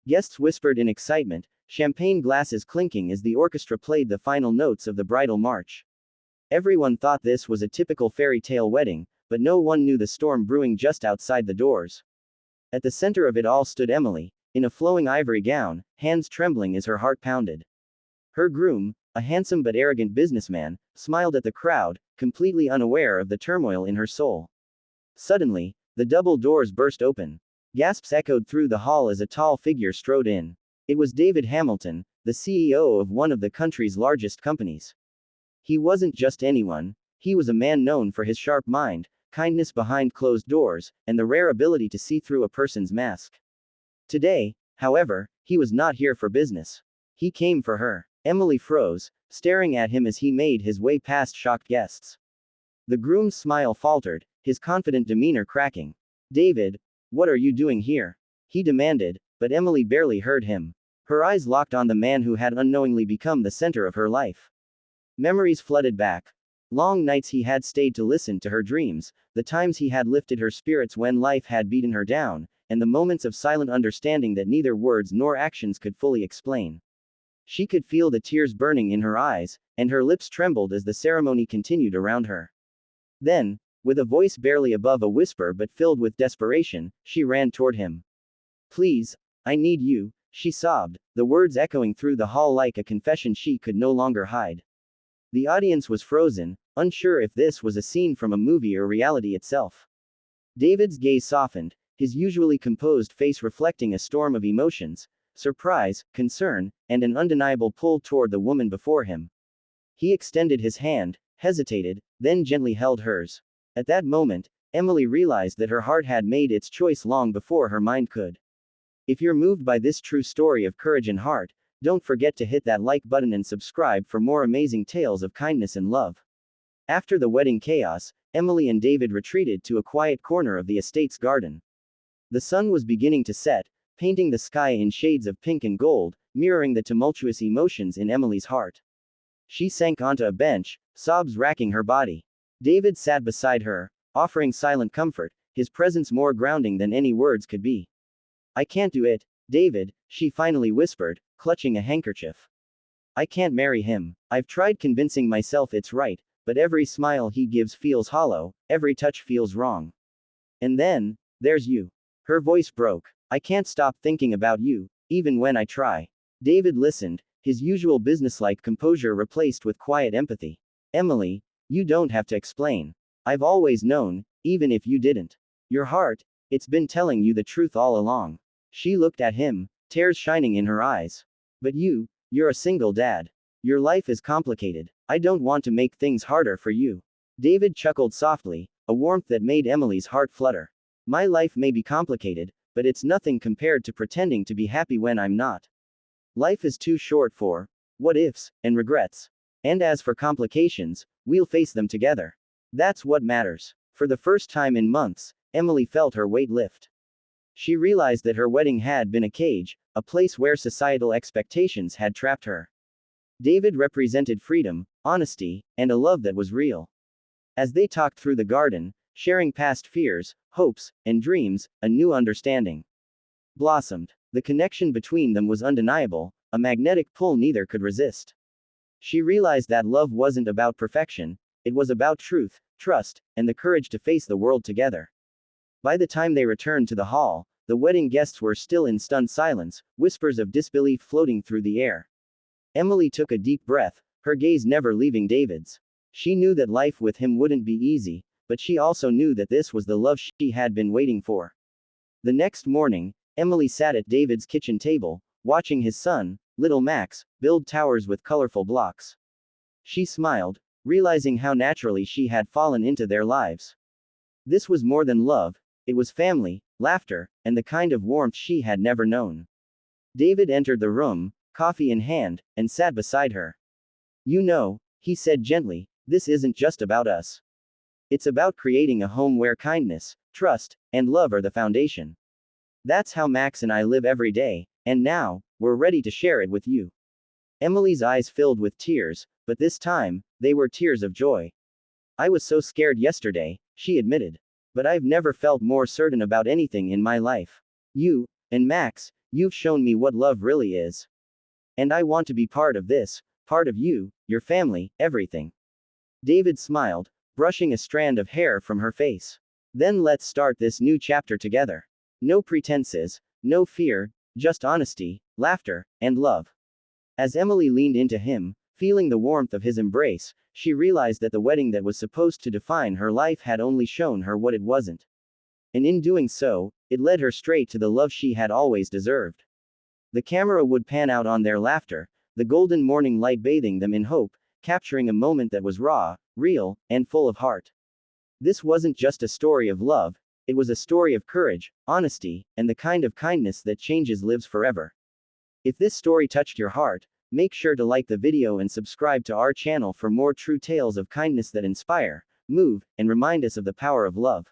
Guests whispered in excitement, champagne glasses clinking as the orchestra played the final notes of the bridal march. Everyone thought this was a typical fairy tale wedding, but no one knew the storm brewing just outside the doors. At the center of it all stood Emily, in a flowing ivory gown, hands trembling as her heart pounded. Her groom, a handsome but arrogant businessman, smiled at the crowd, completely unaware of the turmoil in her soul. Suddenly, the double doors burst open. Gasps echoed through the hall as a tall figure strode in. It was David Hamilton, the CEO of one of the country's largest companies. He wasn't just anyone, he was a man known for his sharp mind, kindness behind closed doors, and the rare ability to see through a person's mask. Today, however, he was not here for business. He came for her. Emily froze, staring at him as he made his way past shocked guests. The groom's smile faltered, his confident demeanor cracking. "David, what are you doing here?" he demanded, but Emily barely heard him. Her eyes locked on the man who had unknowingly become the center of her life. Memories flooded back. Long nights he had stayed to listen to her dreams, the times he had lifted her spirits when life had beaten her down, and the moments of silent understanding that neither words nor actions could fully explain. She could feel the tears burning in her eyes, and her lips trembled as the ceremony continued around her. Then, with a voice barely above a whisper but filled with desperation, she ran toward him. "Please, I need you," she sobbed, the words echoing through the hall like a confession she could no longer hide. The audience was frozen, unsure if this was a scene from a movie or reality itself. David's gaze softened, his usually composed face reflecting a storm of emotions, surprise, concern, and an undeniable pull toward the woman before him. He extended his hand, hesitated, then gently held hers. At that moment, Emily realized that her heart had made its choice long before her mind could. If you're moved by this true story of courage and heart, don't forget to hit that like button and subscribe for more amazing tales of kindness and love. After the wedding chaos, Emily and David retreated to a quiet corner of the estate's garden. The sun was beginning to set, painting the sky in shades of pink and gold, mirroring the tumultuous emotions in Emily's heart. She sank onto a bench, sobs racking her body. David sat beside her, offering silent comfort, his presence more grounding than any words could be. "I can't do it, David," she finally whispered, clutching a handkerchief. "I can't marry him. I've tried convincing myself it's right, but every smile he gives feels hollow, every touch feels wrong. And then, there's you." Her voice broke. "I can't stop thinking about you, even when I try." David listened, his usual businesslike composure replaced with quiet empathy. "Emily, you don't have to explain. I've always known, even if you didn't. Your heart, it's been telling you the truth all along." She looked at him, tears shining in her eyes. "But you're a single dad. Your life is complicated. I don't want to make things harder for you." David chuckled softly, a warmth that made Emily's heart flutter. "My life may be complicated, but it's nothing compared to pretending to be happy when I'm not. Life is too short for what ifs and regrets. And as for complications, we'll face them together. That's what matters." For the first time in months, Emily felt her weight lift. She realized that her wedding had been a cage, a place where societal expectations had trapped her. David represented freedom, honesty, and a love that was real. As they talked through the garden, sharing past fears, hopes, and dreams, a new understanding blossomed. The connection between them was undeniable, a magnetic pull neither could resist. She realized that love wasn't about perfection, it was about truth, trust, and the courage to face the world together. By the time they returned to the hall, the wedding guests were still in stunned silence, whispers of disbelief floating through the air. Emily took a deep breath, her gaze never leaving David's. She knew that life with him wouldn't be easy, but she also knew that this was the love she had been waiting for. The next morning, Emily sat at David's kitchen table, watching his son, little Max, build towers with colorful blocks. She smiled, realizing how naturally she had fallen into their lives. This was more than love, it was family, laughter, and the kind of warmth she had never known. David entered the room, coffee in hand, and sat beside her. "You know," he said gently, "this isn't just about us. It's about creating a home where kindness, trust, and love are the foundation. That's how Max and I live every day, and now, we're ready to share it with you." Emily's eyes filled with tears, but this time, they were tears of joy. "I was so scared yesterday," she admitted. "But I've never felt more certain about anything in my life. You and Max, You've shown me what love really is. And I want to be part of this, part of you, your family, everything. David smiled, brushing a strand of hair from her face. Then let's start this new chapter together. No pretenses, no fear, just honesty, laughter, and love. As Emily leaned into him, feeling the warmth of his embrace, she realized that the wedding that was supposed to define her life had only shown her what it wasn't. And in doing so, it led her straight to the love she had always deserved. The camera would pan out on their laughter, the golden morning light bathing them in hope, capturing a moment that was raw, real, and full of heart. This wasn't just a story of love, it was a story of courage, honesty, and the kind of kindness that changes lives forever. If this story touched your heart, make sure to like the video and subscribe to our channel for more true tales of kindness that inspire, move, and remind us of the power of love.